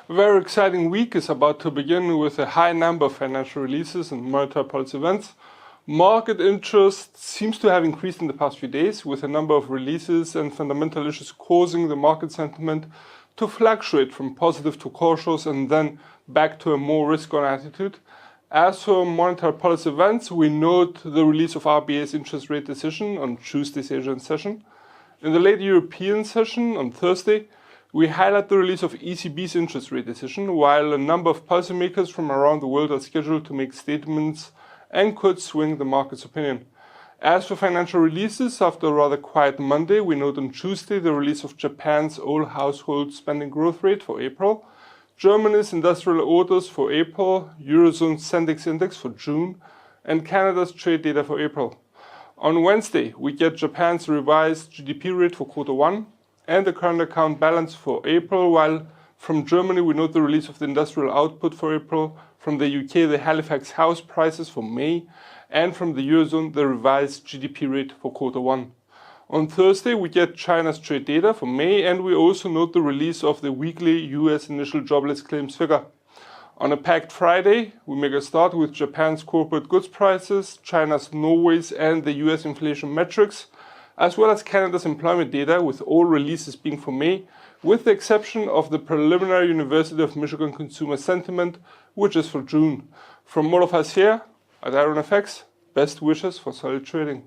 A very exciting week is about to begin with a high number of financial releases and monetary policy events. Market interest seems to have increased in the past few days, with a number of releases and fundamental issues causing the market sentiment to fluctuate from positive to cautious and then back to a more risk-on attitude. As for monetary policy events, we note the release of RBA's interest rate decision on Tuesday's Asian session. In the late European session on Thursday, we highlight the release of ECB's interest rate decision, while a number of policymakers from around the world are scheduled to make statements and could swing the market's opinion. As for financial releases, after a rather quiet Monday, we note on Tuesday the release of Japan's all household spending growth rate for April, Germany's industrial orders for April, Eurozone's Sendex index for June, and Canada's trade data for April. On Wednesday, we get Japan's revised GDP rate for Q1 and the current account balance for April, while from Germany we note the release of the industrial output for April, from the UK the Halifax house prices for May, and from the Eurozone the revised GDP rate for Q1. On Thursday we get China's trade data for May, and we also note the release of the weekly US initial jobless claims figure. On a packed Friday, we make a start with Japan's corporate goods prices, China's, Norway's and the US inflation metrics, as well as Canada's employment data, with all releases being for May, with the exception of the preliminary University of Michigan consumer sentiment, which is for June. From all of us here at IronFX, best wishes for solid trading.